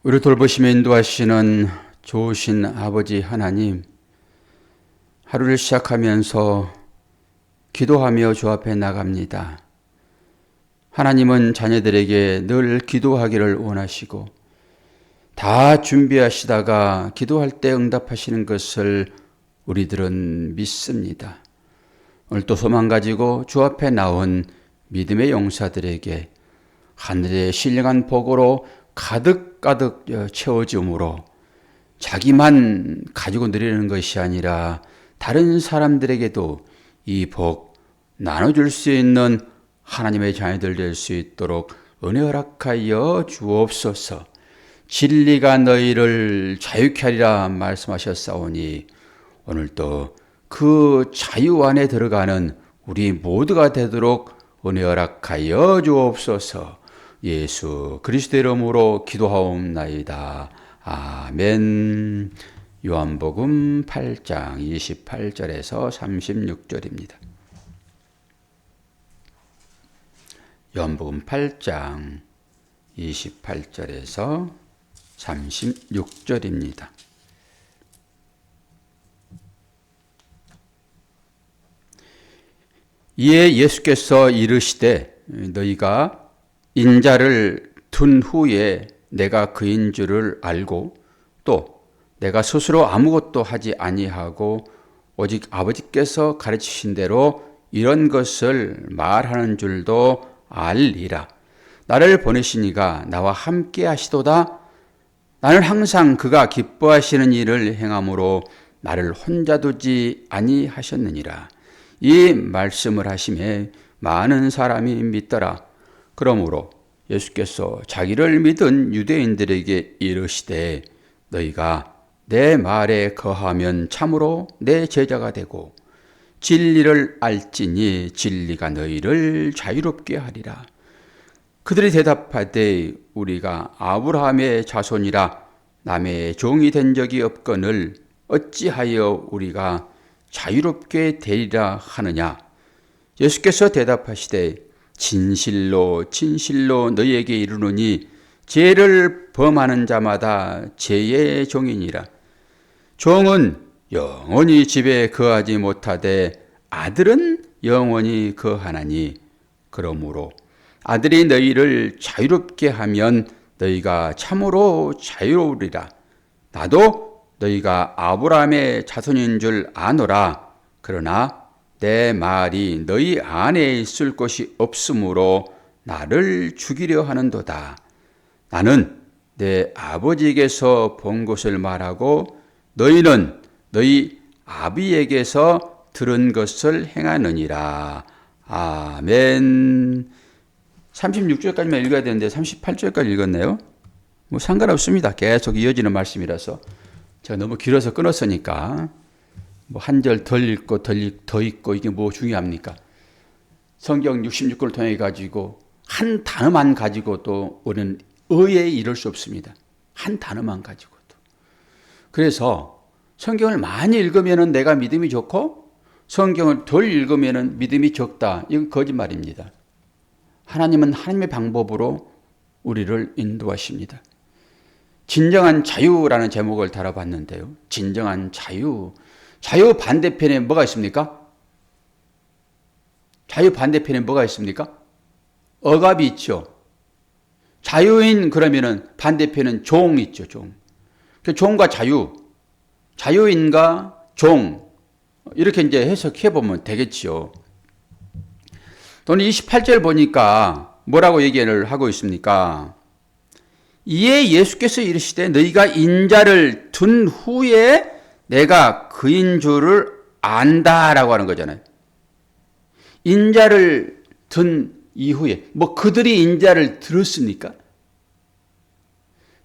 우리 돌보시며 인도하시는 좋으신 아버지 하나님, 하루를 시작하면서 기도하며 주 앞에 나갑니다. 하나님은 자녀들에게 늘 기도하기를 원하시고 다 준비하시다가 기도할 때 응답하시는 것을 우리들은 믿습니다. 오늘도 소망 가지고 주 앞에 나온 믿음의 용사들에게 하늘의 신령한 복으로 가득가득 채워줌으로 자기만 가지고 누리는 것이 아니라 다른 사람들에게도 이 복 나눠줄 수 있는 하나님의 자녀들 될 수 있도록 은혜 허락하여 주옵소서. 진리가 너희를 자유케 하리라 말씀하셨사오니 오늘도 그 자유 안에 들어가는 우리 모두가 되도록 은혜 허락하여 주옵소서. 예수 그리스도의 이름으로 기도하옵나이다. 아멘. 요한복음 8장 28절에서 36절입니다. 요한복음 8장 28절에서 36절입니다. 이에 예수께서 이르시되 너희가 인자를 둔 후에 내가 그인 줄을 알고 또 내가 스스로 아무것도 하지 아니하고 오직 아버지께서 가르치신 대로 이런 것을 말하는 줄도 알리라. 나를 보내시니가 나와 함께 하시도다. 나는 항상 그가 기뻐하시는 일을 행함으로 나를 혼자 두지 아니하셨느니라. 이 말씀을 하심에 많은 사람이 믿더라. 그러므로 예수께서 자기를 믿은 유대인들에게 이르시되 너희가 내 말에 거하면 참으로 내 제자가 되고 진리를 알지니 진리가 너희를 자유롭게 하리라. 그들이 대답하되 우리가 아브라함의 자손이라 남의 종이 된 적이 없거늘 어찌하여 우리가 자유롭게 되리라 하느냐. 예수께서 대답하시되 진실로 진실로 너희에게 이르노니 죄를 범하는 자마다 죄의 종이니라. 종은 영원히 집에 거하지 못하되 아들은 영원히 거하나니 그러므로 아들이 너희를 자유롭게 하면 너희가 참으로 자유로우리라. 나도 너희가 아브라함의 자손인 줄 아노라. 그러나 내 말이 너희 안에 있을 것이 없으므로 나를 죽이려 하는도다. 나는 내 아버지에게서 본 것을 말하고 너희는 너희 아비에게서 들은 것을 행하느니라. 아멘. 36절까지만 읽어야 되는데 38절까지 읽었네요. 뭐 상관없습니다. 계속 이어지는 말씀이라서 제가 너무 길어서 끊었으니까 뭐 한 절 덜 읽고 더 읽고 이게 뭐 중요합니까? 성경 66권을 통해 가지고 한 단어만 가지고도 우리는 의에 이를 수 없습니다. 한 단어만 가지고도. 그래서 성경을 많이 읽으면 내가 믿음이 좋고 성경을 덜 읽으면 믿음이 적다. 이건 거짓말입니다. 하나님은 하나님의 방법으로 우리를 인도하십니다. 진정한 자유라는 제목을 달아봤는데요. 진정한 자유. 자유 반대편에 뭐가 있습니까? 자유 반대편에 뭐가 있습니까? 억압이 있죠. 자유인 그러면은 반대편은 종 있죠, 종. 그 종과 자유, 자유인과 종 이렇게 이제 해석해 보면 되겠지요. 또는 28절 보니까 뭐라고 얘기를 하고 있습니까? 이에 예수께서 이르시되 너희가 인자를 둔 후에 내가 그인 줄을 안다라고 하는 거잖아요. 인자를 둔 이후에 뭐 그들이 인자를 들었습니까?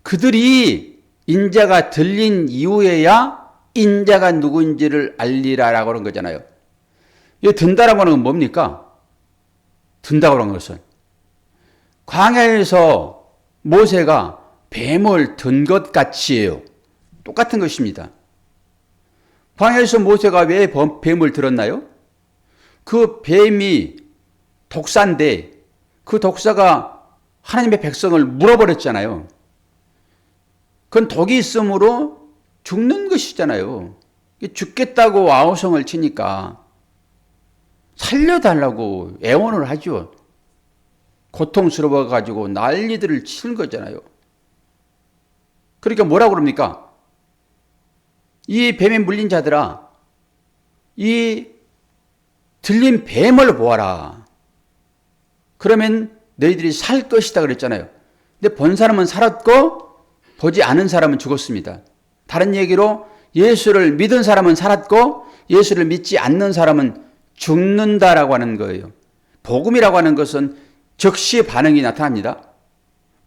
그들이 인자가 들린 이후에야 인자가 누구인지를 알리라라고 하는 거잖아요. 이 든다라고 하는 건 뭡니까? 든다고 하는 것은 광야에서 모세가 뱀을 든 것 같이예요. 똑같은 것입니다. 광야에서 모세가 왜 뱀을 들었나요? 그 뱀이 독사인데 그 독사가 하나님의 백성을 물어버렸잖아요. 그건 독이 있으므로 죽는 것이잖아요. 죽겠다고 아우성을 치니까 살려달라고 애원을 하죠. 고통스러워가지고 난리들을 치는 거잖아요. 그러니까 뭐라고 그럽니까? 이 뱀에 물린 자들아, 이 들린 뱀을 보아라. 그러면 너희들이 살 것이다 그랬잖아요. 근데 본 사람은 살았고 보지 않은 사람은 죽었습니다. 다른 얘기로 예수를 믿은 사람은 살았고 예수를 믿지 않는 사람은 죽는다라고 하는 거예요. 복음이라고 하는 것은 즉시 반응이 나타납니다.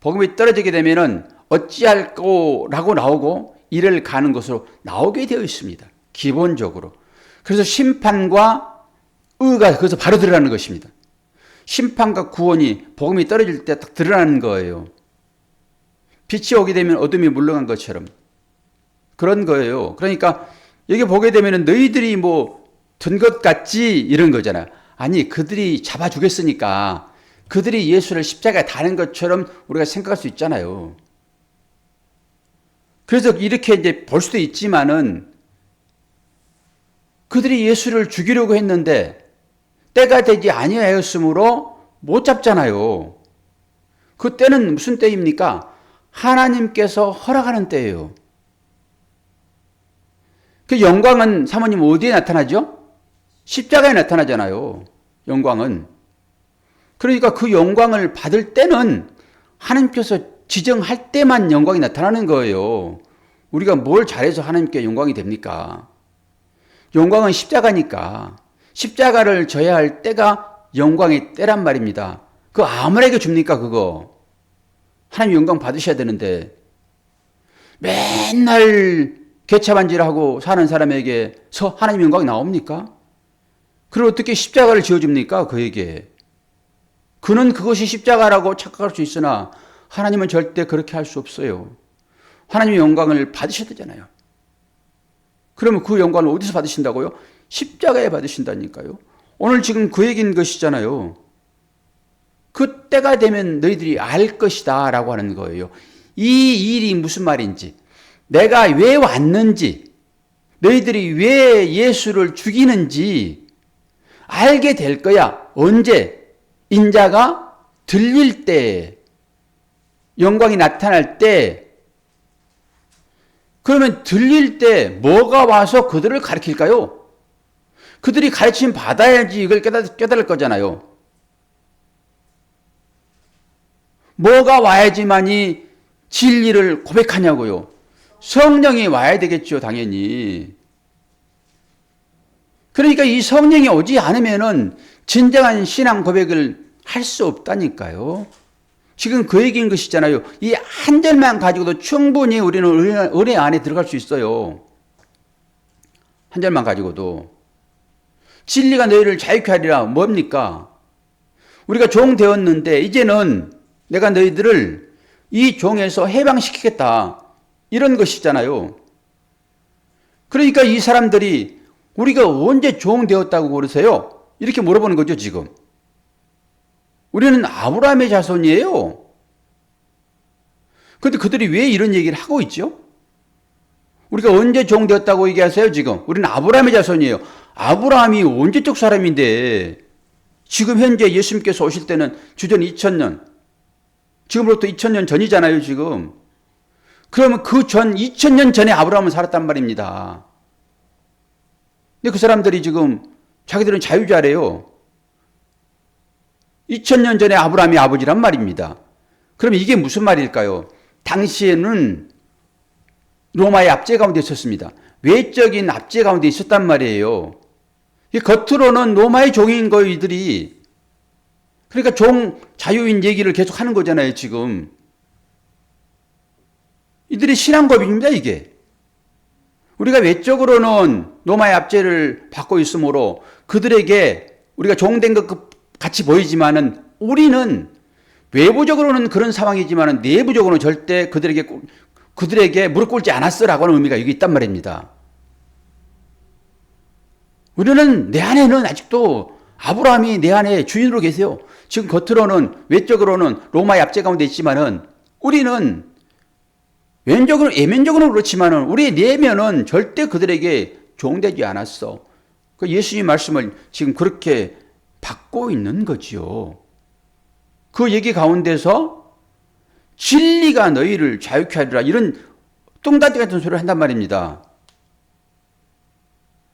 복음이 떨어지게 되면은 어찌할 거라고 나오고 이를 가는 것으로 나오게 되어 있습니다. 기본적으로. 그래서 심판과 의가 거기서 바로 드러나는 것입니다. 심판과 구원이 복음이 떨어질 때 딱 드러나는 거예요. 빛이 오게 되면 어둠이 물러간 것처럼 그런 거예요. 그러니까 여기 보게 되면 너희들이 뭐 든 것 같지 이런 거잖아요. 아니 그들이 잡아 주겠으니까 그들이 예수를 십자가에 다는 것처럼 우리가 생각할 수 있잖아요. 그래서 이렇게 이제 볼 수도 있지만은 그들이 예수를 죽이려고 했는데 때가 되지 아니하였으므로 못 잡잖아요. 그 때는 무슨 때입니까? 하나님께서 허락하는 때예요. 그 영광은 사모님 어디에 나타나죠? 십자가에 나타나잖아요. 영광은. 그러니까 그 영광을 받을 때는 하나님께서 지정할 때만 영광이 나타나는 거예요. 우리가 뭘 잘해서 하나님께 영광이 됩니까? 영광은 십자가니까 십자가를 져야 할 때가 영광의 때란 말입니다. 그거 아무에게 줍니까 그거? 하나님 영광 받으셔야 되는데 맨날 개차반질하고 사는 사람에게서 하나님 영광이 나옵니까? 그럼 어떻게 십자가를 지어줍니까 그에게? 그는 그것이 십자가라고 착각할 수 있으나 하나님은 절대 그렇게 할 수 없어요. 하나님의 영광을 받으셔야 되잖아요. 그러면 그 영광을 어디서 받으신다고요? 십자가에 받으신다니까요. 오늘 지금 그 얘기인 것이잖아요. 그 때가 되면 너희들이 알 것이다 라고 하는 거예요. 이 일이 무슨 말인지, 내가 왜 왔는지, 너희들이 왜 예수를 죽이는지 알게 될 거야. 언제? 인자가 들릴 때, 영광이 나타날 때. 그러면 들릴 때 뭐가 와서 그들을 가르칠까요? 그들이 가르침 받아야지 이걸 깨달을 거잖아요. 뭐가 와야지만이 진리를 고백하냐고요. 성령이 와야 되겠죠, 당연히. 그러니까 이 성령이 오지 않으면은 진정한 신앙 고백을 할 수 없다니까요. 지금 그 얘기인 것이잖아요. 이 한 절만 가지고도 충분히 우리는 은혜 안에 들어갈 수 있어요. 한 절만 가지고도. 진리가 너희를 자유케 하리라. 뭡니까? 우리가 종 되었는데 이제는 내가 너희들을 이 종에서 해방시키겠다. 이런 것이잖아요. 그러니까 이 사람들이 우리가 언제 종 되었다고 그러세요? 이렇게 물어보는 거죠, 지금. 우리는 아브라함의 자손이에요. 그런데 그들이 왜 이런 얘기를 하고 있죠? 우리가 언제 종 되었다고 얘기하세요, 지금? 우리는 아브라함의 자손이에요. 아브라함이 언제적 사람인데 지금 현재 예수님께서 오실 때는 주전 2000년, 지금으로부터 2000년 전이잖아요, 지금. 그러면 그 전 2000년 전에 아브라함은 살았단 말입니다. 근데 그 사람들이 지금 자기들은 자유자래요. 2000년 전에 아브라함이 아버지란 말입니다. 그럼 이게 무슨 말일까요? 당시에는 로마의 압제 가운데 있었습니다. 외적인 압제 가운데 있었단 말이에요. 겉으로는 로마의 종인 거 이들이. 그러니까 종 자유인 얘기를 계속 하는 거잖아요, 지금. 이들이 신앙고백입니다, 이게. 우리가 외적으로는 로마의 압제를 받고 있으므로 그들에게 우리가 종된 것 같이 보이지만은 우리는 외부적으로는 그런 상황이지만은 내부적으로는 절대 그들에게 무릎 꿇지 않았어라고 하는 의미가 여기 있단 말입니다. 우리는 내 안에는 아직도 아브라함이 내 안에 주인으로 계세요. 지금 겉으로는 외적으로는 로마의 압제 가운데 있지만은 우리는 외면적으로, 예면적으로는 그렇지만은 우리 내면은 절대 그들에게 종되지 않았어. 그 예수님 말씀을 지금 그렇게 받고 있는 거지요. 그 얘기 가운데서 진리가 너희를 자유케 하리라 이런 똥다리 같은 소리를 한단 말입니다.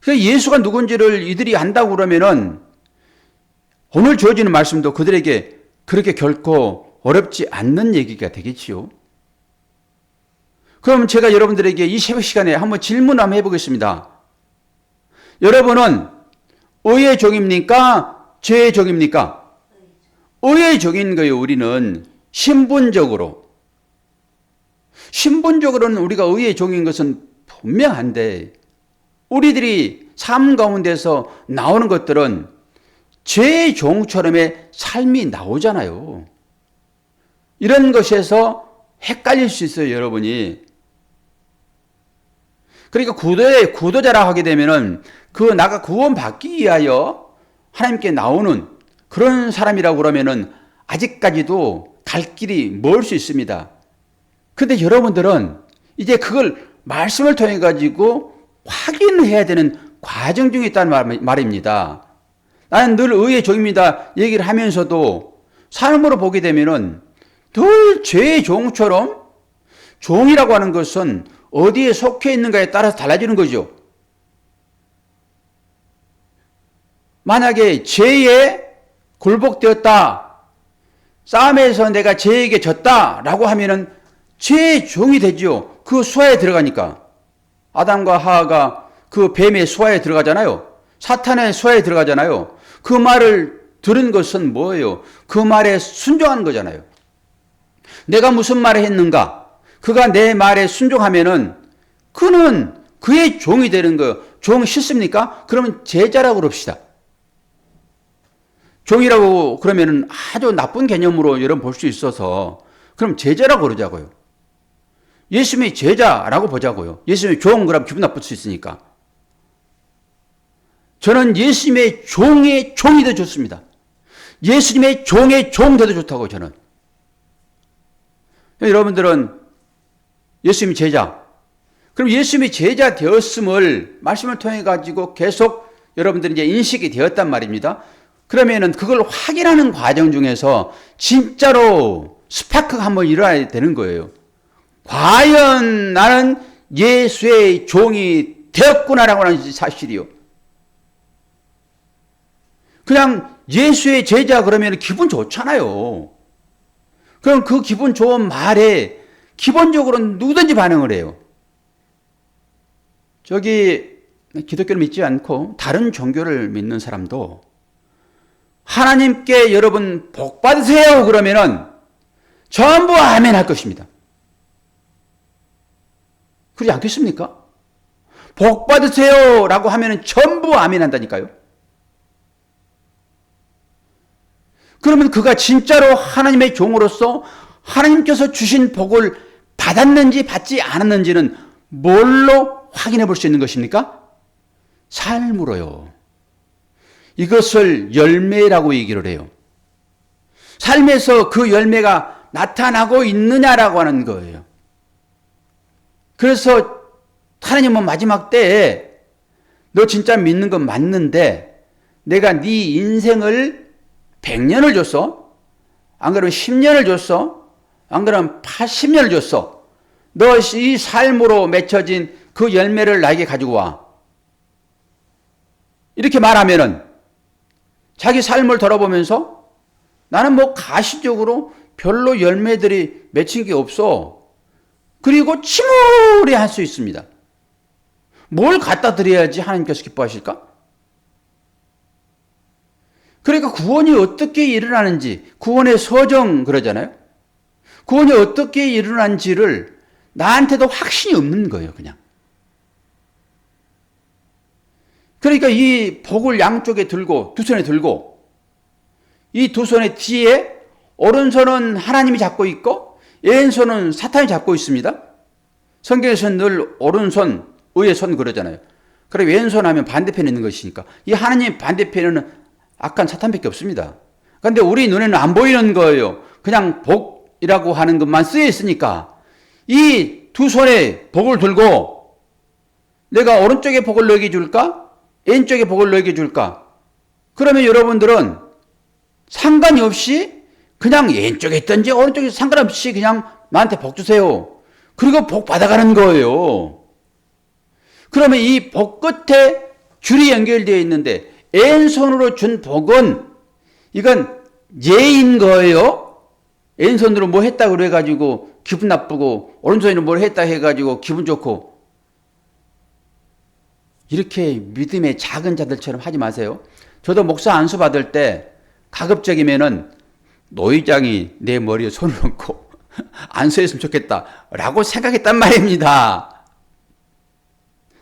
그래서 예수가 누군지를 이들이 안다고 그러면은 오늘 주어지는 말씀도 그들에게 그렇게 결코 어렵지 않는 얘기가 되겠지요. 그럼 제가 여러분들에게 이 새벽 시간에 한번 질문 한번 해보겠습니다. 여러분은 의의 종입니까? 죄의 종입니까? 의의 종인 거예요. 우리는 신분적으로는 우리가 의의 종인 것은 분명한데 우리들이 삶 가운데서 나오는 것들은 죄의 종처럼의 삶이 나오잖아요. 이런 것에서 헷갈릴 수 있어요, 여러분이. 그러니까 구도자라 하게 되면은 나가 구원받기 위하여 하나님께 나오는 그런 사람이라고 그러면은 아직까지도 갈 길이 멀 수 있습니다. 근데 여러분들은 이제 그걸 말씀을 통해 가지고 확인을 해야 되는 과정 중에 있다는 말입니다. 나는 늘 의의 종입니다 얘기를 하면서도 삶으로 보게 되면은 늘 죄의 종처럼 종이라고 하는 것은 어디에 속해 있는가에 따라서 달라지는 거죠. 만약에 죄에 굴복되었다, 싸움에서 내가 죄에게 졌다라고 하면은 죄의 종이 되죠. 그 수하에 들어가니까. 아담과 하하가 그 뱀의 수하에 들어가잖아요. 사탄의 수하에 들어가잖아요. 그 말을 들은 것은 뭐예요? 그 말에 순종한 거잖아요. 내가 무슨 말을 했는가? 그가 내 말에 순종하면은 그는 그의 종이 되는 거예요. 종 싫습니까? 그러면 제자라고 그럽시다. 종이라고 그러면은 아주 나쁜 개념으로 여러분 볼 수 있어서 그럼 제자라고 그러자고요. 예수님의 제자라고 보자고요. 예수님의 종 그러면 기분 나쁠 수 있으니까. 저는 예수님의 종의 종이 더 좋습니다. 예수님의 종의 종 더 좋다고 저는. 여러분들은 예수님의 제자. 그럼 예수님의 제자 되었음을 말씀을 통해 가지고 계속 여러분들이 이제 인식이 되었단 말입니다. 그러면은 그걸 확인하는 과정 중에서 진짜로 스파크가 한번 일어나야 되는 거예요. 과연 나는 예수의 종이 되었구나라고 하는 사실이요. 그냥 예수의 제자 그러면 기분 좋잖아요. 그럼 그 기분 좋은 말에 기본적으로는 누구든지 반응을 해요. 기독교를 믿지 않고 다른 종교를 믿는 사람도 하나님께 여러분 복 받으세요 그러면은 전부 아멘 할 것입니다. 그러지 않겠습니까? 복 받으세요 라고 하면은 전부 아멘 한다니까요. 그러면 그가 진짜로 하나님의 종으로서 하나님께서 주신 복을 받았는지 받지 않았는지는 뭘로 확인해 볼 수 있는 것입니까? 삶으로요. 이것을 열매라고 얘기를 해요. 삶에서 그 열매가 나타나고 있느냐라고 하는 거예요. 그래서 하나님은 마지막 때에 너 진짜 믿는 건 맞는데 내가 네 인생을 100년을 줬어? 안 그러면 10년을 줬어? 안 그러면 80년을 줬어? 너 이 삶으로 맺혀진 그 열매를 나에게 가지고 와. 이렇게 말하면은 자기 삶을 돌아보면서 나는 뭐 가시적으로 별로 열매들이 맺힌 게 없어. 그리고 침울해 할 수 있습니다. 뭘 갖다 드려야지 하나님께서 기뻐하실까? 그러니까 구원이 어떻게 일어나는지, 구원의 서정 그러잖아요. 구원이 어떻게 일어난지를 나한테도 확신이 없는 거예요, 그냥. 그러니까 이 복을 양쪽에 들고, 두 손에 들고, 이 두 손의 뒤에 오른손은 하나님이 잡고 있고, 왼손은 사탄이 잡고 있습니다. 성경에서는 늘 오른손, 의의 손 그러잖아요. 그래 왼손 하면 반대편에 있는 것이니까. 이 하나님 반대편에는 악한 사탄밖에 없습니다. 그런데 우리 눈에는 안 보이는 거예요. 그냥 복이라고 하는 것만 쓰여 있으니까 이 이 두 손에 복을 들고 내가 오른쪽에 복을 너에게 줄까? 왼쪽에 복을 너에게 줄까? 그러면 여러분들은 상관이 없이 그냥 왼쪽에 있든지 오른쪽에 상관없이 그냥 나한테 복 주세요. 그리고 복 받아가는 거예요. 그러면 이 복 끝에 줄이 연결되어 있는데 왼손으로 준 복은 이건 예인 거예요. 왼손으로 뭐 했다고 그래가지고 기분 나쁘고 오른손으로 뭘 했다 해가지고 기분 좋고 이렇게 믿음의 작은 자들처럼 하지 마세요. 저도 목사 안수 받을 때 가급적이면은 노회장이 내 머리에 손을 얹고 안수했으면 좋겠다라고 생각했단 말입니다.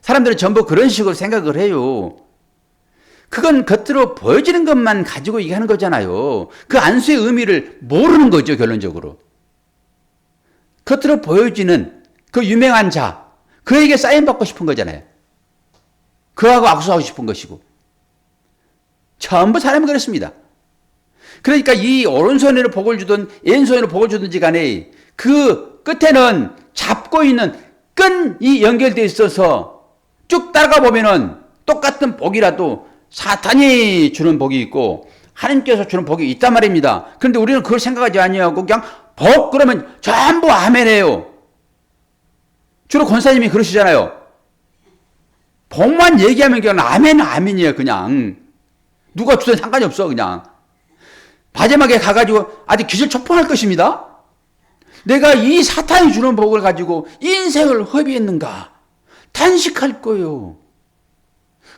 사람들은 전부 그런 식으로 생각을 해요. 그건 겉으로 보여지는 것만 가지고 얘기하는 거잖아요. 그 안수의 의미를 모르는 거죠, 결론적으로. 겉으로 보여지는 그 유명한 자, 그에게 사인받고 싶은 거잖아요. 그하고 악수하고 싶은 것이고. 전부 사람이 그렇습니다. 그러니까 이 오른손으로 복을 주든 왼손으로 복을 주든지 간에 그 끝에는 잡고 있는 끈이 연결되어 있어서 쭉 따라가 보면은 똑같은 복이라도 사탄이 주는 복이 있고 하나님께서 주는 복이 있단 말입니다. 그런데 우리는 그걸 생각하지 아니하고 그냥 복 그러면 전부 아멘해요. 주로 권사님이 그러시잖아요. 복만 얘기하면 그냥 아멘 아멘이에요. 그냥 누가 주든 상관이 없어. 그냥 마지막에 가가지고 아주 기절초풍할 것입니다. 내가 이 사탄이 주는 복을 가지고 인생을 허비했는가 탄식할 거예요.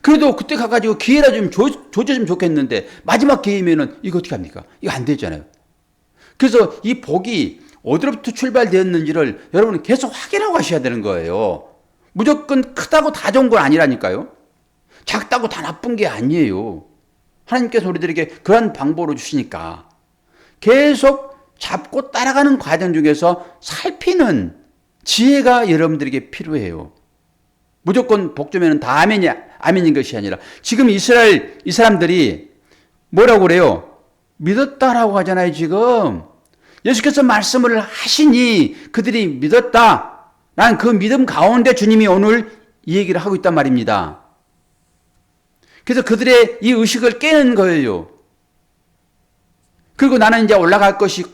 그래도 그때 가가지고 기회라 좀 줘줬으면 좋겠는데 마지막 기회면은 이거 어떻게 합니까? 이거 안 되잖아요. 그래서 이 복이 어디로부터 출발되었는지를 여러분은 계속 확인하고 가셔야 되는 거예요. 무조건 크다고 다 좋은 건 아니라니까요. 작다고 다 나쁜 게 아니에요. 하나님께서 우리들에게 그런 방법으로 주시니까 계속 잡고 따라가는 과정 중에서 살피는 지혜가 여러분들에게 필요해요. 무조건 복 주면 다 아멘인 것이 아니라 지금 이스라엘 이 사람들이 뭐라고 그래요? 믿었다라고 하잖아요. 지금 예수께서 말씀을 하시니 그들이 믿었다. 난 그 믿음 가운데 주님이 오늘 이 얘기를 하고 있단 말입니다. 그래서 그들의 이 의식을 깨는 거예요. 그리고 나는 이제 올라갈 것이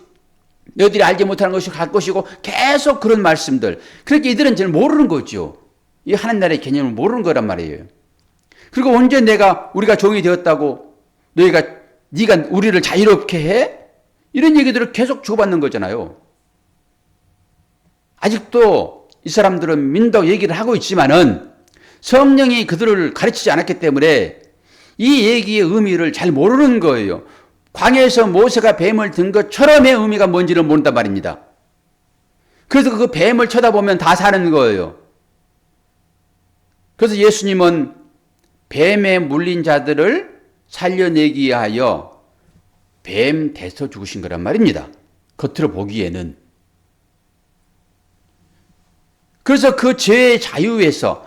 너희들이 알지 못하는 것이 갈 것이고 계속 그런 말씀들. 그러니까 이들은 잘 모르는 거죠. 이 하나님 나라의 개념을 모르는 거란 말이에요. 그리고 언제 우리가 종이 되었다고 네가 우리를 자유롭게 해? 이런 얘기들을 계속 주고받는 거잖아요. 아직도 이 사람들은 민족 얘기를 하고 있지만은 성령이 그들을 가르치지 않았기 때문에 이 얘기의 의미를 잘 모르는 거예요. 광야에서 모세가 뱀을 든 것처럼의 의미가 뭔지를 모른단 말입니다. 그래서 그 뱀을 쳐다보면 다 사는 거예요. 그래서 예수님은 뱀에 물린 자들을 살려내기 위하여 뱀 대서 죽으신 거란 말입니다. 겉으로 보기에는. 그래서 그 죄에서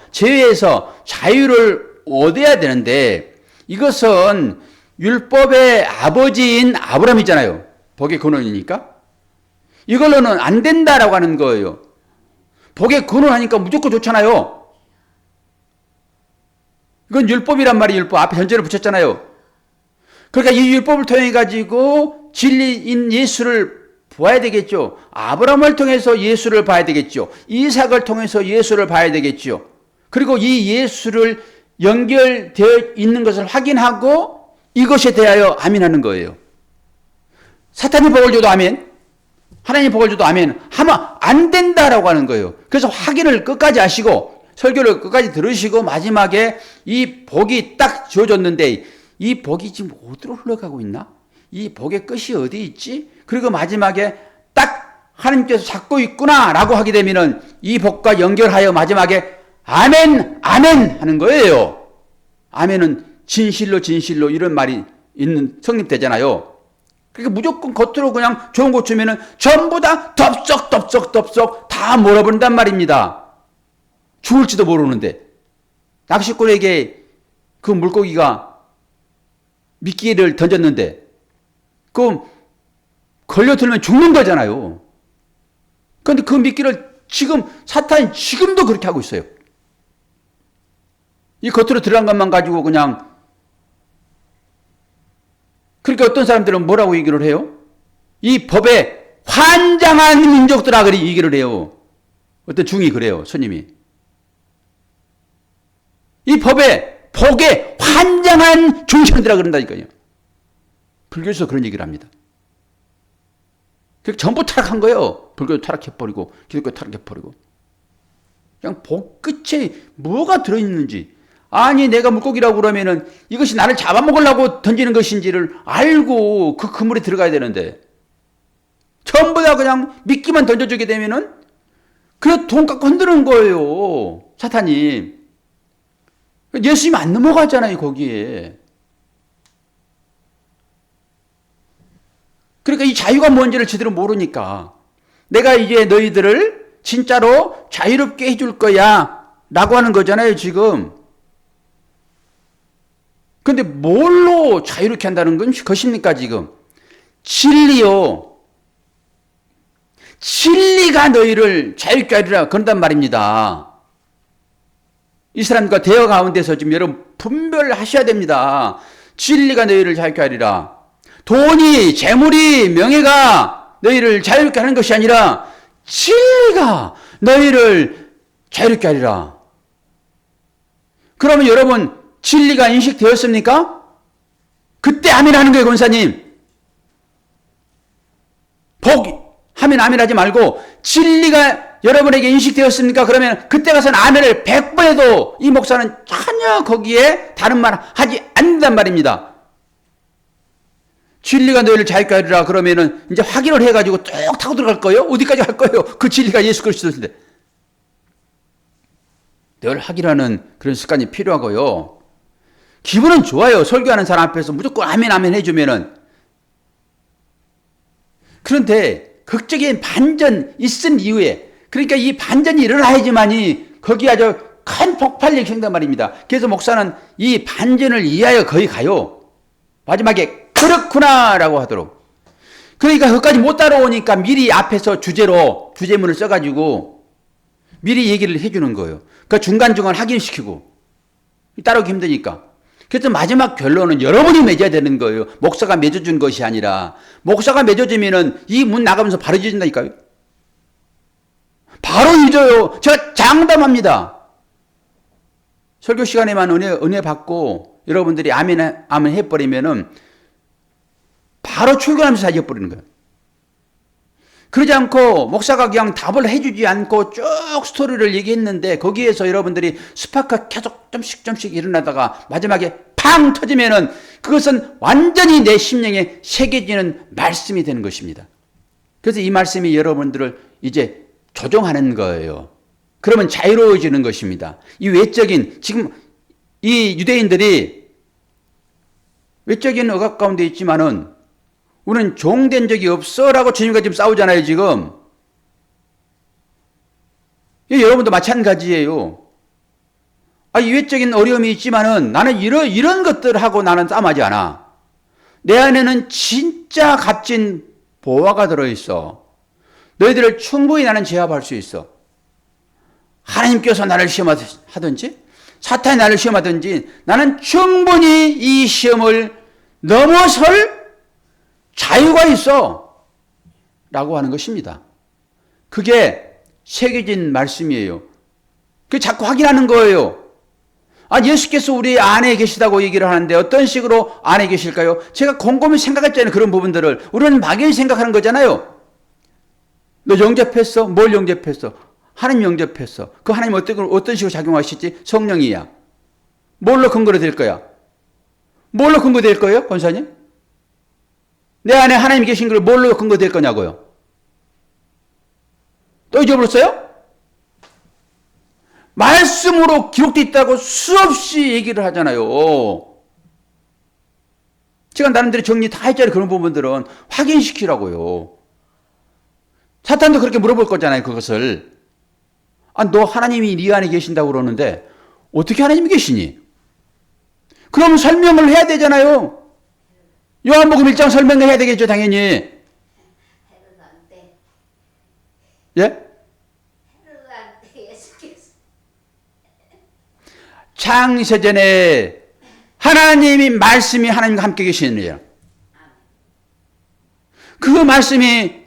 자유를 얻어야 되는데 이것은 율법의 아버지인 아브라함이잖아요. 복의 근원이니까. 이걸로는 안 된다라고 하는 거예요. 복의 근원하니까 무조건 좋잖아요. 이건 율법이란 말이에요. 율법 앞에 현재를 붙였잖아요. 그러니까 이 율법을 통해 가지고 진리인 예수를 보아야 되겠죠. 아브라함을 통해서 예수를 봐야 되겠죠. 이삭을 통해서 예수를 봐야 되겠죠. 그리고 이 예수를 연결되어 있는 것을 확인하고 이것에 대하여 아멘하는 거예요. 사탄이 복을 줘도 아멘, 하나님이 복을 줘도 아멘 하면 안 된다라고 하는 거예요. 그래서 확인을 끝까지 하시고 설교를 끝까지 들으시고 마지막에 이 복이 딱 주어졌는데 이 복이 지금 어디로 흘러가고 있나? 이 복의 끝이 어디 있지? 그리고 마지막에 딱 하나님께서 잡고 있구나라고 하게 되면은 이 복과 연결하여 마지막에 아멘, 아멘 하는 거예요. 아멘은 진실로 이런 말이 있는 성립되잖아요. 그러니까 무조건 겉으로 그냥 좋은 거 주면은 전부 다 덥석 다 몰아버린단 말입니다. 죽을지도 모르는데 낚시꾼에게 그 물고기가 미끼를 던졌는데 그 걸려들면 죽는 거잖아요. 그런데 그 미끼를 지금 사탄이 지금도 그렇게 하고 있어요. 이 겉으로 들어간 것만 가지고 그냥. 그러니까 어떤 사람들은 뭐라고 얘기를 해요? 이 법에 환장한 민족들아 그리 얘기를 해요. 어떤 중이 그래요. 스님이. 이 법에 복에 환장한 중생들아 그런다니까요. 불교에서 그런 얘기를 합니다. 전부 타락한 거예요. 불교 타락해버리고 기독교 타락해버리고. 그냥 복 끝에 뭐가 들어있는지. 아니 내가 물고기라고 그러면은 이것이 나를 잡아먹으려고 던지는 것인지를 알고 그 그물에 들어가야 되는데 전부 다 그냥 미끼만 던져주게 되면은 그래 돈 갖고 흔드는 거예요. 사탄이. 예수님 안 넘어가잖아요 거기에. 그러니까 이 자유가 뭔지를 제대로 모르니까 내가 이제 너희들을 진짜로 자유롭게 해줄 거야 라고 하는 거잖아요 지금. 근데 뭘로 자유롭게 한다는 것입니까 지금? 진리요. 진리가 너희를 자유롭게 하리라 그런단 말입니다. 이 사람과 대화 가운데서 지금 여러분 분별하셔야 됩니다. 진리가 너희를 자유롭게 하리라. 돈이, 재물이, 명예가 너희를 자유롭게 하는 것이 아니라 진리가 너희를 자유롭게 하리라. 그러면 여러분 진리가 인식되었습니까? 그때 아멘 하는 거예요, 권사님. 복 하면 아멘 하지 말고 진리가 여러분에게 인식되었습니까? 그러면 그때 가서는 아멘을 100번 해도 이 목사는 전혀 거기에 다른 말 하지 않는단 말입니다. 진리가 너희를 자유롭게 하리라 그러면은 이제 확인을 해가지고 쭉 타고 들어갈 거예요? 어디까지 갈 거예요? 그 진리가 예수 그리스도인데. 늘 확인하는 그런 습관이 필요하고요. 기분은 좋아요. 설교하는 사람 앞에서 무조건 아멘 아멘 해주면은. 그런데 극적인 반전 있은 이후에 그러니까 이 반전이 일어나야지만이 거기 아주 큰 폭발력이 생긴단 말입니다. 그래서 목사는 이 반전을 이해하여 거기 가요. 마지막에 그렇구나 라고 하도록. 그러니까 그것까지 못 따라오니까 미리 앞에서 주제문을 써가지고 미리 얘기를 해주는 거예요. 그 중간중간 확인시키고 따라오기 힘드니까. 그래서 마지막 결론은 여러분이 맺어야 되는 거예요. 목사가 맺어준 것이 아니라. 목사가 맺어주면은 이 문 나가면서 바로 잊어진다니까요. 바로 잊어요. 제가 장담합니다. 설교 시간에만 은혜 받고 여러분들이 아멘 해버리면은 바로 출근하면서 다 잊어버리는 거예요. 그러지 않고 목사가 그냥 답을 해주지 않고 쭉 스토리를 얘기했는데 거기에서 여러분들이 스파크가 계속 좀씩 일어나다가 마지막에 팡 터지면은 그것은 완전히 내 심령에 새겨지는 말씀이 되는 것입니다. 그래서 이 말씀이 여러분들을 이제 조종하는 거예요. 그러면 자유로워지는 것입니다. 이 외적인 지금 이 유대인들이 외적인 억압 가운데 있지만은 우리는 종된 적이 없어라고 주님과 지금 싸우잖아요, 지금. 여러분도 마찬가지예요. 이 외적인 어려움이 있지만은 나는 이런 것들하고 나는 싸움하지 않아. 내 안에는 진짜 값진 보화가 들어있어. 너희들을 충분히 나는 제압할 수 있어. 하나님께서 나를 시험하든지 사탄이 나를 시험하든지 나는 충분히 이 시험을 넘어설 자유가 있어 라고 하는 것입니다. 그게 새겨진 말씀이에요. 그게 자꾸 확인하는 거예요. 예수께서 우리 안에 계시다고 얘기를 하는데 어떤 식으로 안에 계실까요? 제가 곰곰이 생각했잖아요. 그런 부분들을. 우리는 막연히 생각하는 거잖아요. 너 영접했어? 뭘 영접했어? 하나님 영접했어. 그 하나님 어떤 식으로 작용하실지? 성령이야. 뭘로 근거로 될 거야? 뭘로 근거될 거예요? 권사님? 내 안에 하나님 계신 걸 뭘로 근거될 거냐고요? 또 잊어버렸어요? 말씀으로 기록되어 있다고 수없이 얘기를 하잖아요. 제가 나름대로 정리 다 했잖아요. 그런 부분들은 확인시키라고요. 사탄도 그렇게 물어볼 거잖아요. 그것을. 너 하나님이 네 안에 계신다고 그러는데 어떻게 하나님이 계시니? 그럼 설명을 해야 되잖아요. 요한복음 1장 설명을 해야 되겠죠, 당연히. 예? 창세전에 하나님이 말씀이 하나님과 함께 계시는 일이에요. 그 말씀이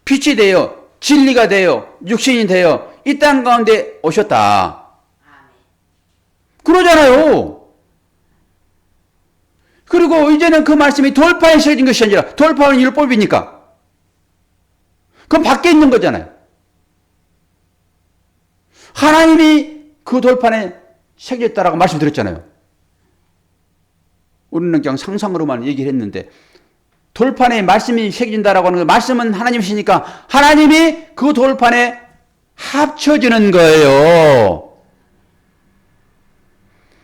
빛이 되어 진리가 되어 육신이 되어 이 땅 가운데 오셨다. 그러잖아요. 그리고 이제는 그 말씀이 돌판에 새겨진 것이 아니라 돌판은 율법이니까 그건 밖에 있는 거잖아요. 하나님이 그 돌판에 새겨졌다라고 말씀드렸잖아요. 우리는 그냥 상상으로만 얘기를 했는데 돌판에 말씀이 새겨진다라고 하는 거 말씀은 하나님이시니까 하나님이 그 돌판에 합쳐지는 거예요.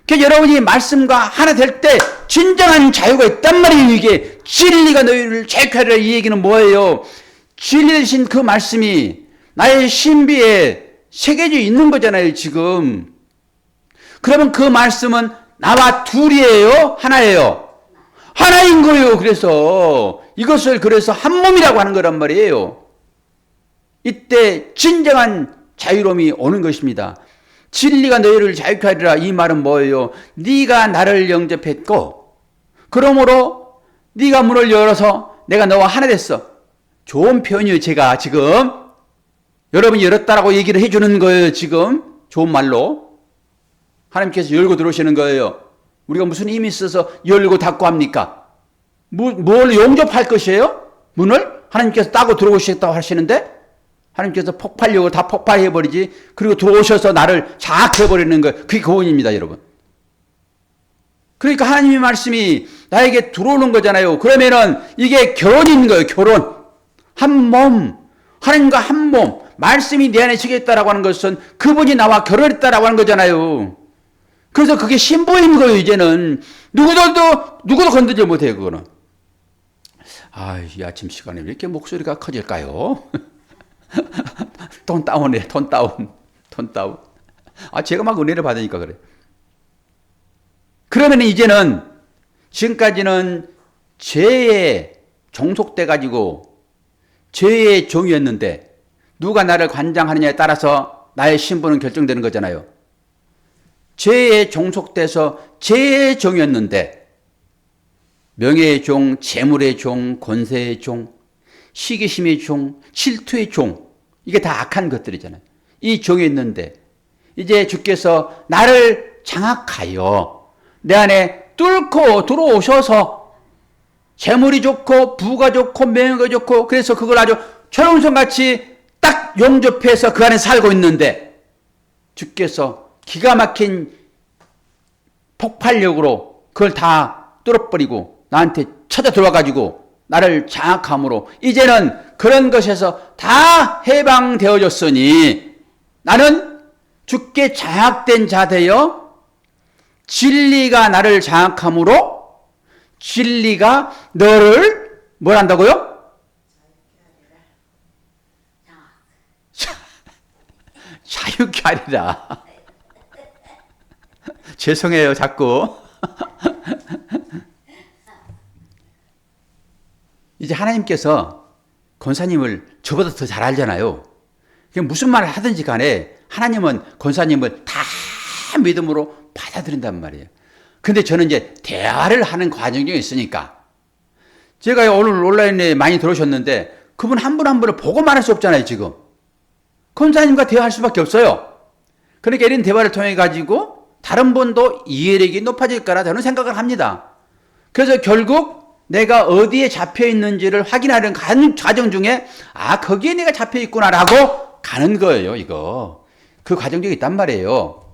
그러니까 여러분이 말씀과 하나 될 때 진정한 자유가 있단 말이에요. 이게 진리가 너희를 자유하리라 이 얘기는 뭐예요? 진리 되신 그 말씀이 나의 신비에 새겨져 있는 거잖아요, 지금. 그러면 그 말씀은 나와 둘이에요? 하나예요? 하나인 거예요. 그래서 이것을 그래서 한 몸이라고 하는 거란 말이에요. 이때 진정한 자유로움이 오는 것입니다. 진리가 너희를 자유케 하리라 이 말은 뭐예요? 네가 나를 영접했고 그러므로 네가 문을 열어서 내가 너와 하나 됐어. 좋은 표현이에요. 제가 지금 여러분이 열었다라고 얘기를 해주는 거예요. 지금 좋은 말로 하나님께서 열고 들어오시는 거예요. 우리가 무슨 힘이 있어서 열고 닫고 합니까? 뭘 용접할 것이에요? 문을? 하나님께서 따고 들어오시겠다고 하시는데 하나님께서 폭발력을 다 폭발해버리지 그리고 들어오셔서 나를 장악해버리는 거예요. 그게 교훈입니다, 여러분. 그러니까 하나님의 말씀이 나에게 들어오는 거잖아요. 그러면은 이게 결혼인 거예요. 결혼. 한 몸. 하나님과 한 몸. 말씀이 내 안에 새겨있다라고 하는 것은 그분이 나와 결혼했다라고 하는 거잖아요. 그래서 그게 신부인 거예요, 이제는. 누구도 건드리지 못해요, 그거는. 이 아침 시간에 왜 이렇게 목소리가 커질까요? 톤 다운이에요, 톤 다운. 제가 막 은혜를 받으니까 그래. 그러면 이제는 지금까지는 죄에 종속돼 가지고 죄의 종이었는데 누가 나를 관장하느냐에 따라서 나의 신분은 결정되는 거잖아요. 죄에 종속돼서 죄의 종이었는데 명예의 종, 재물의 종, 권세의 종, 시기심의 종, 질투의 종 이게 다 악한 것들이잖아요. 이 종이었는데 이제 주께서 나를 장악하여 내 안에 뚫고 들어오셔서 재물이 좋고 부가 좋고 명예가 좋고 그래서 그걸 아주 철옹성같이 딱 용접해서 그 안에 살고 있는데 주께서 기가 막힌 폭발력으로 그걸 다 뚫어버리고 나한테 찾아 들어와가지고 나를 장악함으로 이제는 그런 것에서 다 해방되어졌으니 나는 주께 장악된 자 되어 진리가 나를 장악함으로 진리가 너를 뭘 한다고요? 자유케 하리라. 죄송해요, 자꾸. 이제 하나님께서 권사님을 저보다 더 잘 알잖아요. 무슨 말을 하든지 간에 하나님은 권사님을 다 믿음으로 받아들인단 말이에요. 근데 저는 이제 대화를 하는 과정 중에 있으니까 제가 오늘 온라인에 많이 들어오셨는데 그분 한 분 한 분을 보고 말할 수 없잖아요, 지금. 권사님과 대화할 수밖에 없어요. 그러니까 이런 대화를 통해 가지고 다른 분도 이해력이 높아질 거라 저는 생각을 합니다. 그래서 결국 내가 어디에 잡혀 있는지를 확인하는 과정 중에 거기에 내가 잡혀 있구나라고 가는 거예요, 이거. 그 과정 중에 있단 말이에요.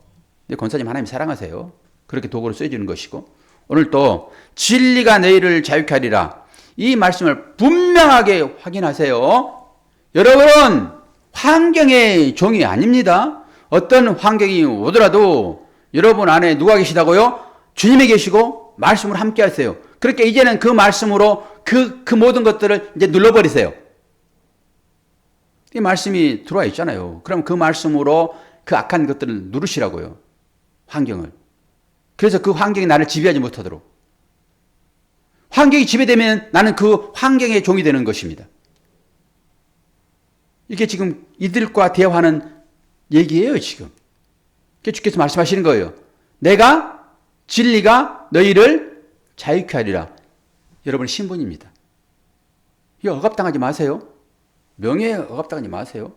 근데 권사님 하나님 사랑하세요. 그렇게 도구로 쓰여주는 것이고 오늘 또 진리가 너희를 자유케 하리라 이 말씀을 분명하게 확인하세요. 여러분은 환경의 종이 아닙니다. 어떤 환경이 오더라도 여러분 안에 누가 계시다고요? 주님이 계시고 말씀을 함께 하세요. 그렇게 이제는 그 말씀으로 그 모든 것들을 이제 눌러버리세요. 이 말씀이 들어와 있잖아요. 그럼 그 말씀으로 그 악한 것들을 누르시라고요. 환경을. 그래서 그 환경이 나를 지배하지 못하도록. 환경이 지배되면 나는 그 환경의 종이 되는 것입니다. 이게 지금 이들과 대화하는 얘기예요, 지금. 주께서 말씀하시는 거예요. 내가 진리가 너희를 자유케 하리라. 여러분 신분입니다. 이 억압당하지 마세요. 명예에 억압당하지 마세요.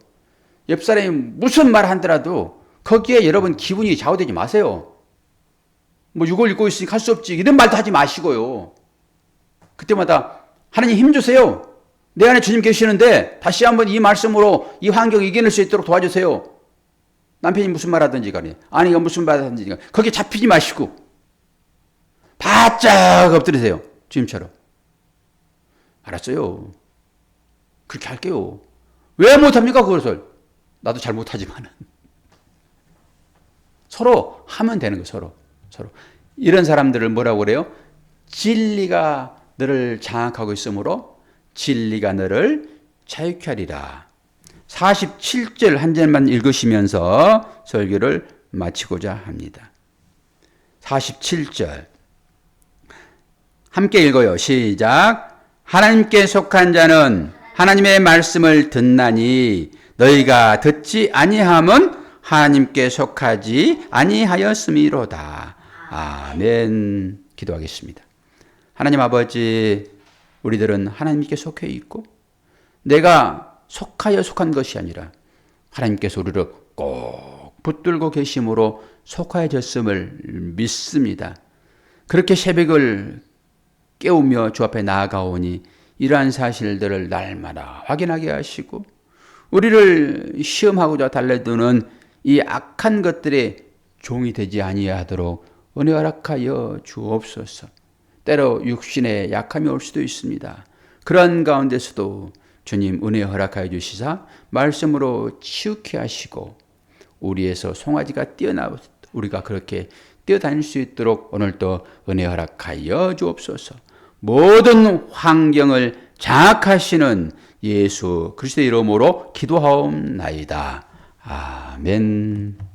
옆 사람이 무슨 말 하더라도 거기에 여러분 기분이 좌우되지 마세요. 뭐 6월 읽고 있으니까 할 수 없지 이런 말도 하지 마시고요. 그때마다 하나님 힘주세요. 내 안에 주님 계시는데 다시 한번 이 말씀으로 이 환경을 이겨낼 수 있도록 도와주세요. 남편이 무슨 말 하든지 간에 아내가 무슨 말 하든지 간에 거기에 잡히지 마시고 바짝 엎드리세요. 주님처럼. 알았어요. 그렇게 할게요. 왜 못합니까 그것을? 나도 잘 못하지만은. 서로 하면 되는 거예요. 서로. 이런 사람들을 뭐라고 그래요? 진리가 너를 장악하고 있으므로 진리가 너를 자유케 하리라. 47절 한 절만 읽으시면서 설교를 마치고자 합니다. 47절 함께 읽어요. 시작. 하나님께 속한 자는 하나님의 말씀을 듣나니 너희가 듣지 아니함은 하나님께 속하지 아니하였음이로다. 아멘. 기도하겠습니다. 하나님 아버지, 우리들은 하나님께 속해 있고 내가 속하여 속한 것이 아니라 하나님께서 우리를 꼭 붙들고 계심으로 속하여졌음을 믿습니다. 그렇게 새벽을 깨우며 주 앞에 나아가오니 이러한 사실들을 날마다 확인하게 하시고 우리를 시험하고자 달래두는 이 악한 것들의 종이 되지 아니하도록 은혜 허락하여 주옵소서. 때로 육신의 약함이 올 수도 있습니다. 그런 가운데서도 주님 은혜 허락하여 주시사 말씀으로 치유케 하시고 우리에서 송아지가 뛰어나 우리가 그렇게 뛰어다닐 수 있도록 오늘도 은혜 허락하여 주옵소서. 모든 환경을 장악하시는 예수 그리스도의 이름으로 기도하옵나이다. 아멘.